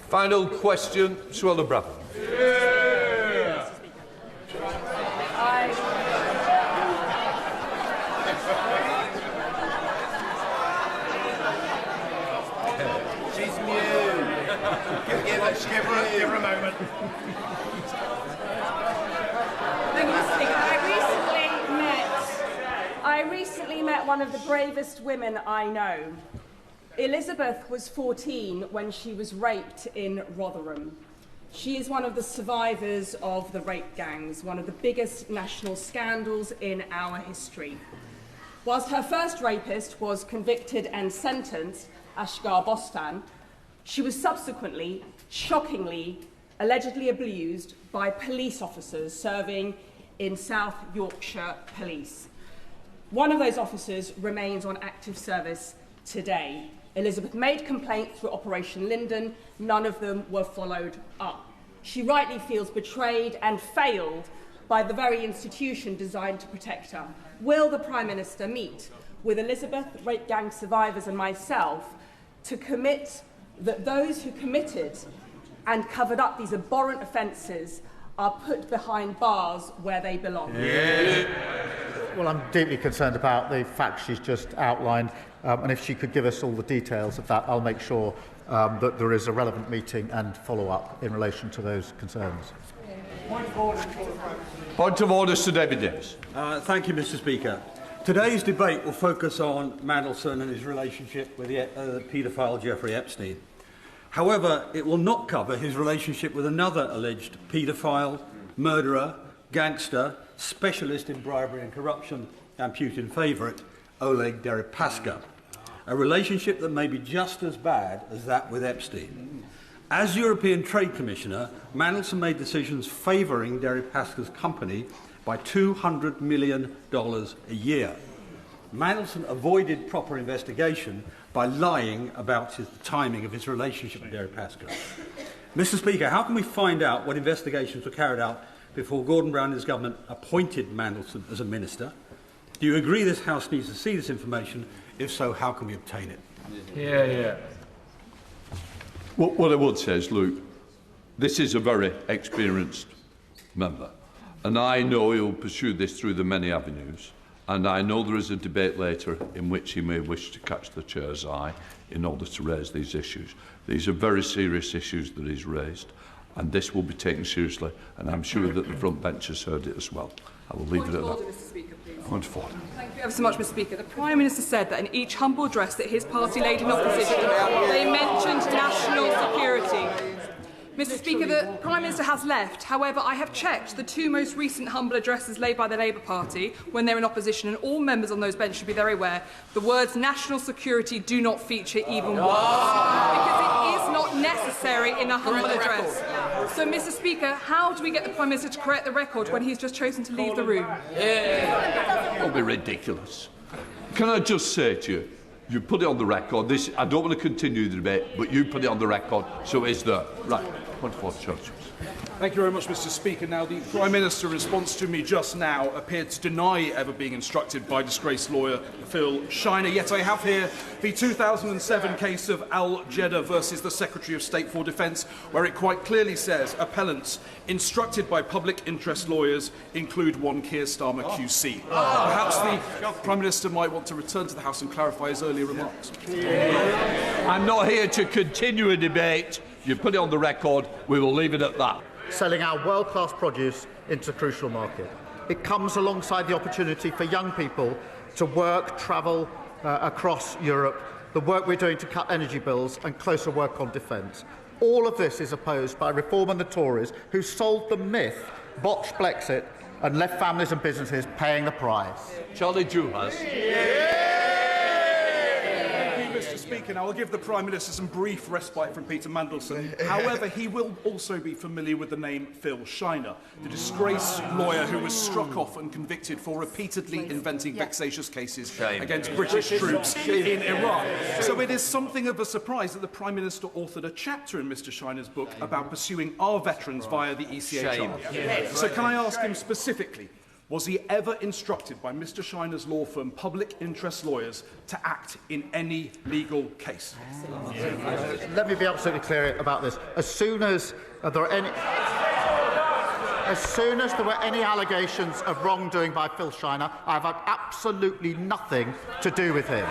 Final question, Suella Braverman. She's new. Give her a moment. Thank you, Mr. Speaker. I recently met one of the bravest women I know. Elizabeth was 14 when she was raped in Rotherham. She is one of the survivors of the rape gangs, one of the biggest national scandals in our history. Whilst her first rapist was convicted and sentenced, Ashgar Bostan, she was subsequently, shockingly, allegedly abused by police officers serving in South Yorkshire Police. One of those officers remains on active service today. Elizabeth made complaint through Operation Linden. None of them were followed up. She rightly feels betrayed and failed by the very institution designed to protect her. Will the Prime Minister meet with Elizabeth, rape gang survivors and myself to commit that those who committed and covered up these abhorrent offences are put behind bars where they belong? Yeah. Well, I'm deeply concerned about the facts she's just outlined, and if she could give us all the details of that, I'll make sure that there is a relevant meeting and follow-up in relation to those concerns. Point of order, Sir David Davis. Thank you, Mr. Speaker. Today's debate will focus on Mandelson and his relationship with the paedophile Jeffrey Epstein. However, it will not cover his relationship with another alleged paedophile, murderer, gangster, specialist in bribery and corruption, and Putin favourite, Oleg Deripaska, a relationship that may be just as bad as that with Epstein. As European Trade Commissioner, Mandelson made decisions favouring Deripaska's company by $200 million a year. Mandelson avoided proper investigation by lying about the timing of his relationship with Deripaska. Mr. Speaker, how can we find out what investigations were carried out before Gordon Brown and his government appointed Mandelson as a minister? Do you agree this House needs to see this information? If so, how can we obtain it? Yeah. What I would say is, look, this is a very experienced member, and I know he'll pursue this through the many avenues, and I know there is a debate later in which he may wish to catch the chair's eye in order to raise these issues. These are very serious issues that he's raised, and this will be taken seriously, and I'm sure that the front bench has heard it as well. I will leave it at that. Mr. Speaker, please. Point of order. Thank you ever so much, Mr. Speaker. The Prime Minister said that in each humble address that his party laid in opposition, they mentioned national security. Mr. Speaker, the Prime Minister has left. However, I have checked the two most recent humble addresses laid by the Labour Party when they're in opposition, and all members on those benches should be very aware the words national security do not feature even once, because it is not necessary in a humble address. So, Mr. Speaker, how do we get the Prime Minister to correct the record when he's just chosen to leave the room? It'll be ridiculous. Can I just say to you, you put it on the record. I don't want to continue the debate, but you put it on the record, so it's there. Right. Point of order, Church. Thank you very much, Mr. Speaker. Now, the Prime Minister, in response to me just now, appeared to deny ever being instructed by disgraced lawyer Phil Shiner. Yet I have here the 2007 case of Al Jeddah versus the Secretary of State for Defence, where it quite clearly says appellants instructed by public interest lawyers include one Keir Starmer QC. Perhaps the Prime Minister might want to return to the House and clarify his earlier remarks. I'm not here to continue a debate. You put it on the record. We will leave it at that. Selling our world-class produce into a crucial market. It comes alongside the opportunity for young people to work, travel across Europe, the work we're doing to cut energy bills and closer work on defence. All of this is opposed by Reform and the Tories, who sold the myth, botched Brexit and left families and businesses paying the price. Charlie Juhas. Mr. Speaker, now I'll give the Prime Minister some brief respite from Peter Mandelson. However, he will also be familiar with the name Phil Shiner, the disgraced lawyer who was struck off and convicted for repeatedly inventing vexatious cases against British troops in Iraq. So it is something of a surprise that the Prime Minister authored a chapter in Mr. Shiner's book about pursuing our veterans via the ECHR. So can I ask him specifically, Was he ever instructed by Mr. Shiner's law firm, Public Interest Lawyers, to act in any legal case? Let me be absolutely clear about this. As soon as there were any allegations of wrongdoing by Phil Shiner, I've had absolutely nothing to do with him.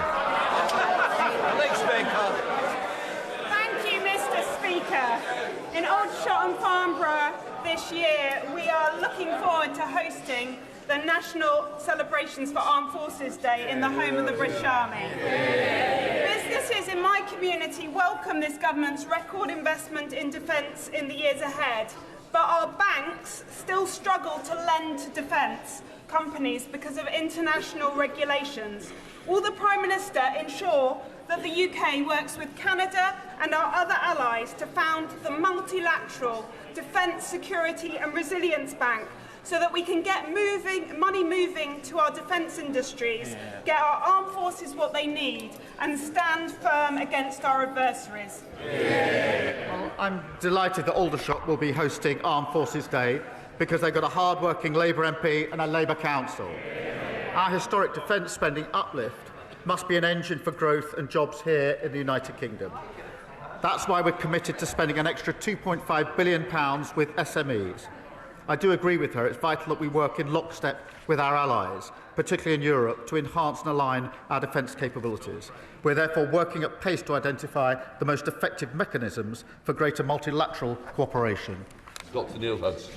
Thank you, Mr. Speaker. In Aldershot and Farnborough this year, we are looking forward to hosting the National Celebrations for Armed Forces Day in the home of the British Army. Businesses in my community welcome this government's record investment in defence in the years ahead, but our banks still struggle to lend to defence companies because of international regulations. Will the Prime Minister ensure that the UK works with Canada and our other allies to found the multilateral Defence, Security and Resilience Bank so that we can get money moving to our defence industries, get our armed forces what they need and stand firm against our adversaries? Well, I'm delighted that Aldershot will be hosting Armed Forces Day because they've got a hard-working Labour MP and a Labour council. Our historic defence spending uplift must be an engine for growth and jobs here in the United Kingdom. That's why we're committed to spending an extra £2.5 billion with SMEs. I do agree with her. It's vital that we work in lockstep with our allies, particularly in Europe, to enhance and align our defence capabilities. We're therefore working at pace to identify the most effective mechanisms for greater multilateral cooperation. Dr. Neil Hudson.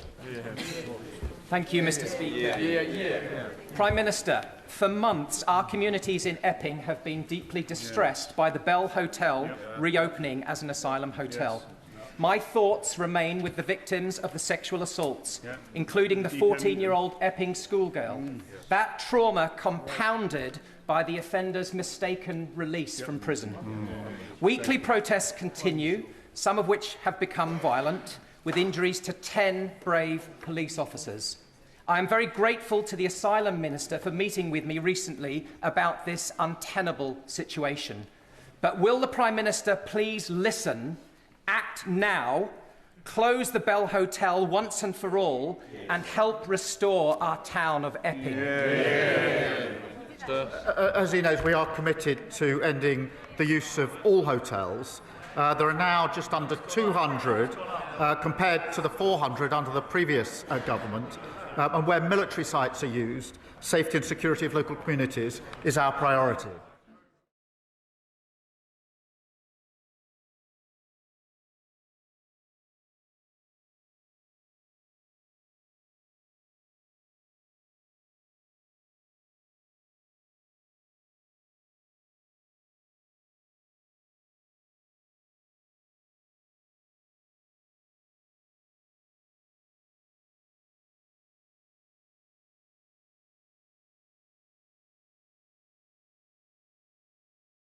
Thank you, Mr. Speaker. Prime Minister, for months our communities in Epping have been deeply distressed by the Bell Hotel reopening as an asylum hotel. My thoughts remain with the victims of the sexual assaults, including the 14-year-old Epping schoolgirl. That trauma compounded by the offender's mistaken release from prison. Weekly protests continue, some of which have become violent, with injuries to 10 brave police officers. I am very grateful to the Asylum Minister for meeting with me recently about this untenable situation. But will the Prime Minister please listen, act now, close the Bell Hotel once and for all, and help restore our town of Epping? As he knows, we are committed to ending the use of all hotels. There are now just under 200 compared to the 400 under the previous government. And where military sites are used, safety and security of local communities is our priority.